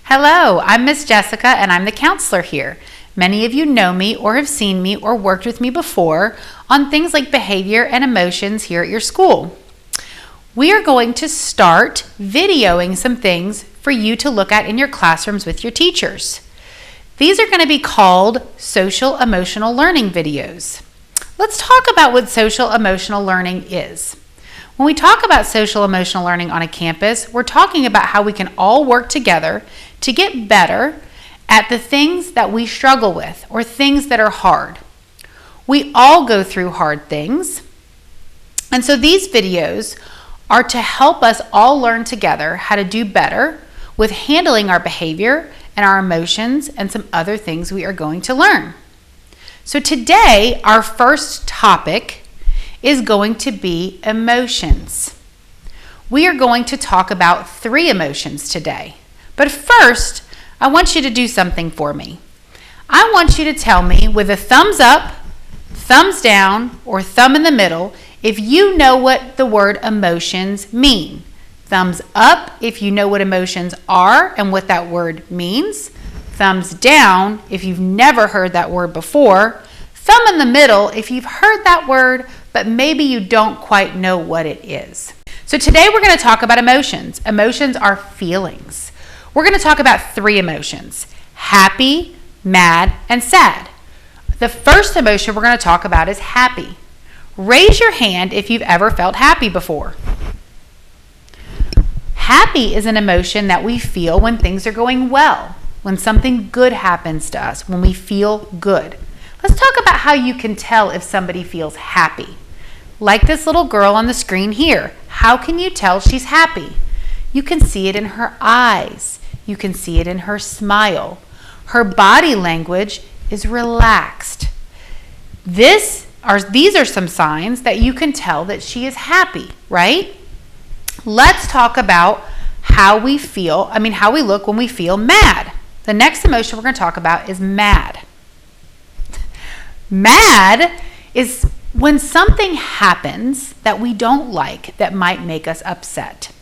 Hello, I'm Miss Jessica and I'm the counselor here. Many of you know me or have seen me or worked with me before on things like behavior and emotions here at your school. We are going to start videoing some things for you to look at in your classrooms with your teachers. These are going to be called social emotional learning videos. Let's talk about what social emotional learning is. When we talk about social emotional learning on a campus, we're talking about how we can all work together to get better at the things that we struggle with or things that are hard. We all go through hard things. And so these videos are to help us all learn together how to do better with handling our behavior and our emotions and some other things we are going to learn. So today, our first topic is going to be emotions. We are going to talk about 3 emotions today. But first, I want you to do something for me. I want you to tell me with a thumbs up, thumbs down, or thumb in the middle if you know what the word emotions mean. Thumbs up if you know what emotions are and what that word means. Thumbs down if you've never heard that word before. Thumb in the middle if you've heard that word, but maybe you don't quite know what it is. So today we're going to talk about emotions. Emotions are feelings. We're going to talk about 3 emotions: happy, mad, and sad. The first emotion we're going to talk about is happy. Raise your hand if you've ever felt happy before. Happy is an emotion that we feel when things are going well, when something good happens to us, when we feel good. Let's talk about how you can tell if somebody feels happy. Like this little girl on the screen here. How can you tell she's happy? You can see it in her eyes. You can see it in her smile. Her body language is relaxed. These are some signs that you can tell that she is happy, right? Let's talk about how we look when we feel mad. The next emotion we're going to talk about is mad. Mad is when something happens that we don't like that might make us upset.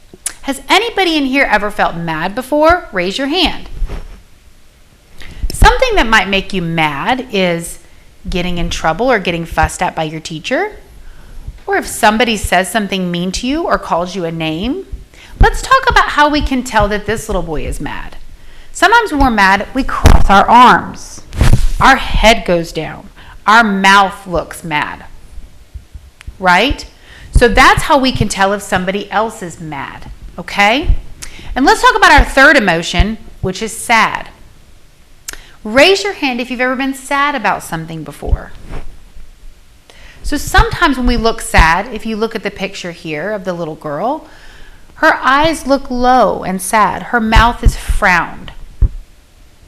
Has anybody in here ever felt mad before? Raise your hand. Something that might make you mad is getting in trouble or getting fussed at by your teacher, or if somebody says something mean to you or calls you a name. Let's talk about how we can tell that this little boy is mad. Sometimes when we're mad, we cross our arms. Our head goes down. Our mouth looks mad, right? So that's how we can tell if somebody else is mad, okay? And let's talk about our third emotion, which is sad. Raise your hand if you've ever been sad about something before. So sometimes when we look sad, if you look at the picture here of the little girl, her eyes look low and sad. Her mouth is frowned,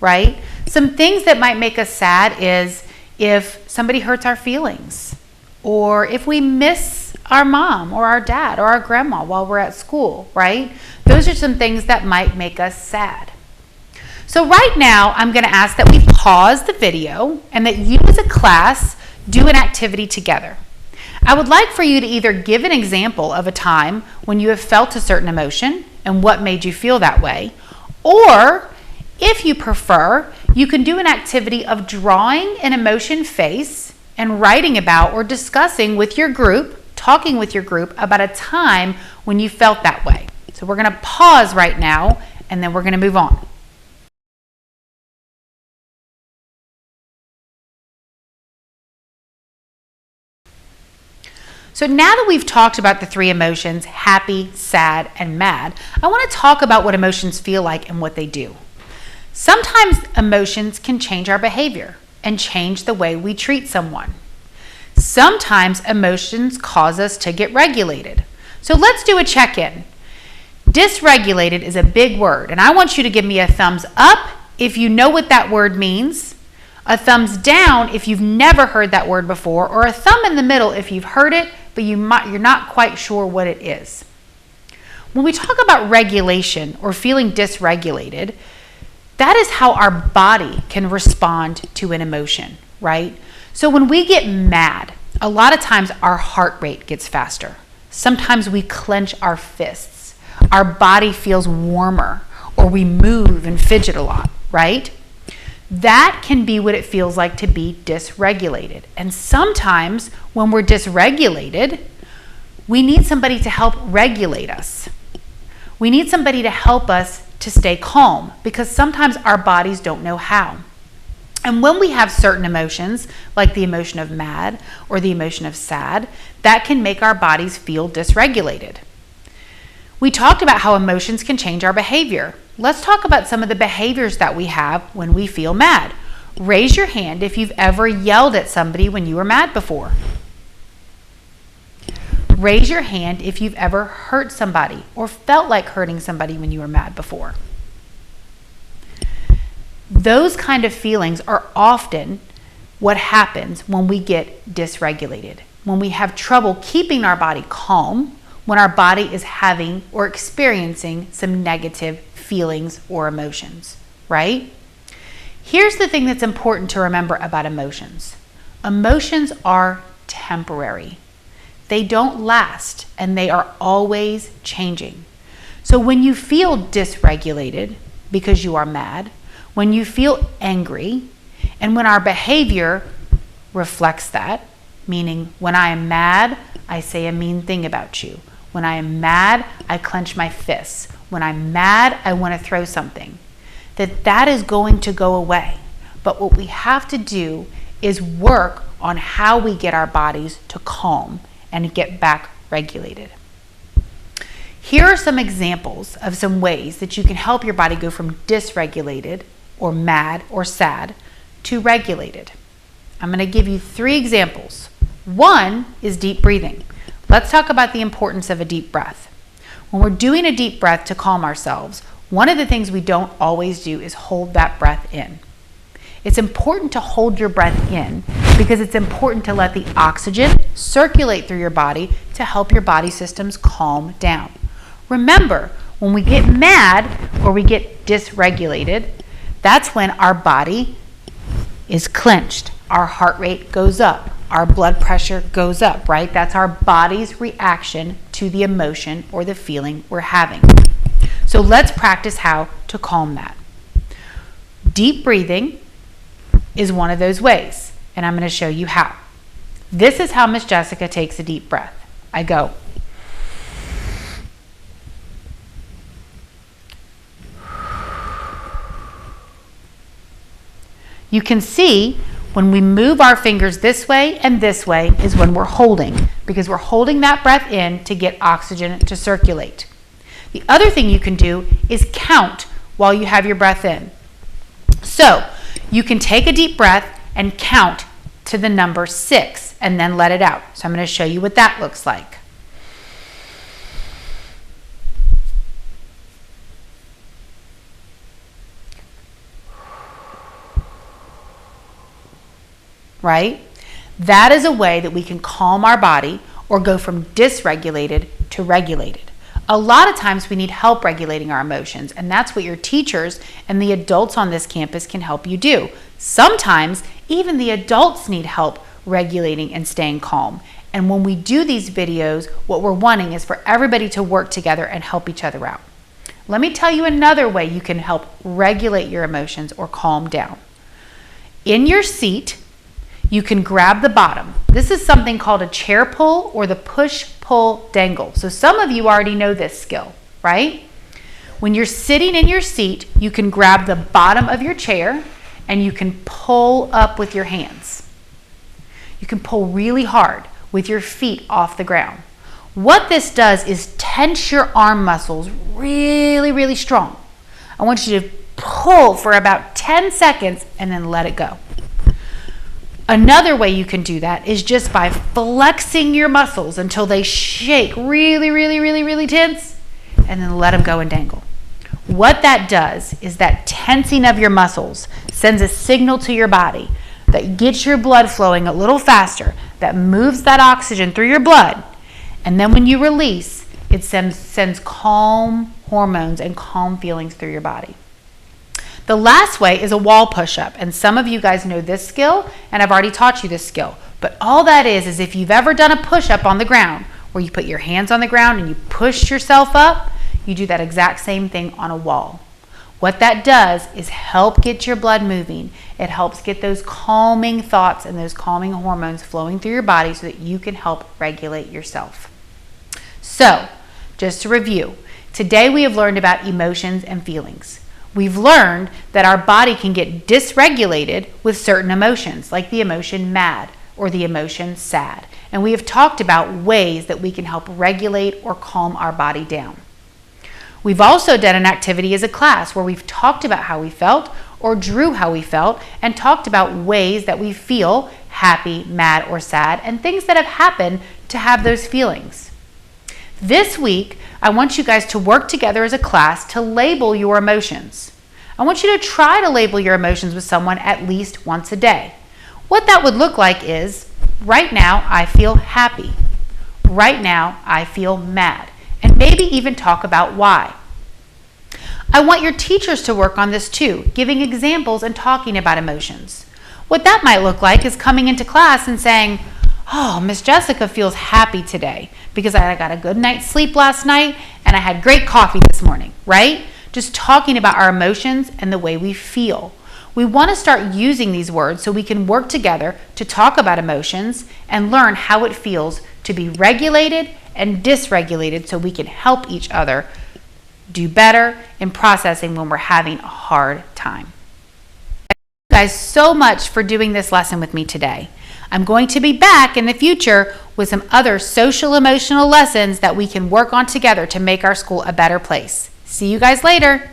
right? Some things that might make us sad is if somebody hurts our feelings, or if we miss our mom or our dad or our grandma while we're at school, right? Those are some things that might make us sad. So right now, I'm going to ask that we pause the video and that you as a class do an activity together. I would like for you to either give an example of a time when you have felt a certain emotion and what made you feel that way, or if you prefer, you can do an activity of drawing an emotion face and writing about or discussing with your group, talking with your group about a time when you felt that way. So we're going to pause right now and then we're going to move on. So now that we've talked about the 3 emotions, happy, sad, and mad, I want to talk about what emotions feel like and what they do. Sometimes emotions can change our behavior and change the way we treat someone. Sometimes emotions cause us to get regulated. So let's do a check-in. Dysregulated is a big word, and I want you to give me a thumbs up if you know what that word means, a thumbs down if you've never heard that word before, or a thumb in the middle if you've heard it, but you're not quite sure what it is. When we talk about regulation or feeling dysregulated, that is how our body can respond to an emotion, right? So when we get mad, a lot of times our heart rate gets faster. Sometimes we clench our fists. Our body feels warmer, or or we move and fidget a lot, right? That can be what it feels like to be dysregulated. And sometimes when we're dysregulated, we need somebody to help regulate us. We need somebody to help us to stay calm, because sometimes our bodies don't know how. And when we have certain emotions, like the emotion of mad or the emotion of sad, that can make our bodies feel dysregulated. We talked about how emotions can change our behavior. Let's talk about some of the behaviors that we have when we feel mad. Raise your hand if you've ever yelled at somebody when you were mad before. Raise your hand if you've ever hurt somebody or felt like hurting somebody when you were mad before. Those kind of feelings are often what happens when we get dysregulated, when we have trouble keeping our body calm, when our body is having or experiencing some negative feelings or emotions, right? Here's the thing that's important to remember about emotions. Emotions are temporary. They don't last, and they are always changing. So when you feel dysregulated because you are mad, when you feel angry, and when our behavior reflects that, meaning when I am mad, I say a mean thing about you. When I am mad, I clench my fists. When I'm mad, I want to throw something. That is going to go away. But what we have to do is work on how we get our bodies to calm and get back regulated. Here are some examples of some ways that you can help your body go from dysregulated or mad or sad to regulated. I'm going to give you 3 examples. One is deep breathing. Let's talk about the importance of a deep breath. When we're doing a deep breath to calm ourselves, one of the things we don't always do is hold that breath in. It's important to hold your breath in because it's important to let the oxygen circulate through your body to help your body systems calm down. Remember, when we get mad or we get dysregulated, that's when our body is clenched. Our heart rate goes up. Our blood pressure goes up, right? That's our body's reaction to the emotion or the feeling we're having. So let's practice how to calm that. Deep breathing is one of those ways, and I'm going to show you how. This is how Miss Jessica takes a deep breath. I go. You can see when we move our fingers this way and this way is when we're holding, because we're holding that breath in to get oxygen to circulate. The other thing you can do is count while you have your breath in. So you can take a deep breath and count to the number 6 and then let it out. So I'm going to show you what that looks like. Right? That is a way that we can calm our body or go from dysregulated to regulated. A lot of times we need help regulating our emotions, and that's what your teachers and the adults on this campus can help you do. Sometimes even the adults need help regulating and staying calm. And when we do these videos, what we're wanting is for everybody to work together and help each other out. Let me tell you another way you can help regulate your emotions or calm down. In your seat, you can grab the bottom. This is something called a chair pull or the push-pull dangle. So some of you already know this skill, right? When you're sitting in your seat, you can grab the bottom of your chair and you can pull up with your hands. You can pull really hard with your feet off the ground. What this does is tense your arm muscles really, really strong. I want you to pull for about 10 seconds and then let it go. Another way you can do that is just by flexing your muscles until they shake really, really, really, really tense, and then let them go and dangle. What that does is that tensing of your muscles sends a signal to your body that gets your blood flowing a little faster, that moves that oxygen through your blood, and then when you release, it sends calm hormones and calm feelings through your body. The last way is a wall push-up, and some of you guys know this skill, and I've already taught you this skill. But all that is if you've ever done a push-up on the ground, where you put your hands on the ground and you push yourself up, you do that exact same thing on a wall. What that does is help get your blood moving. It helps get those calming thoughts and those calming hormones flowing through your body so that you can help regulate yourself. So, just to review, today we have learned about emotions and feelings. We've learned that our body can get dysregulated with certain emotions, like the emotion mad or the emotion sad. And we have talked about ways that we can help regulate or calm our body down. We've also done an activity as a class where we've talked about how we felt or drew how we felt and talked about ways that we feel happy, mad, or sad and things that have happened to have those feelings. This week, I want you guys to work together as a class to label your emotions. I want you to try to label your emotions with someone at least once a day. What that would look like is, right now I feel happy. Right now I feel mad. And maybe even talk about why. I want your teachers to work on this too, giving examples and talking about emotions. What that might look like is coming into class and saying, "Oh, Miss Jessica feels happy today because I got a good night's sleep last night and I had great coffee this morning," right? Just talking about our emotions and the way we feel. We want to start using these words so we can work together to talk about emotions and learn how it feels to be regulated and dysregulated so we can help each other do better in processing when we're having a hard time. Thank you guys so much for doing this lesson with me today. I'm going to be back in the future with some other social emotional lessons that we can work on together to make our school a better place. See you guys later.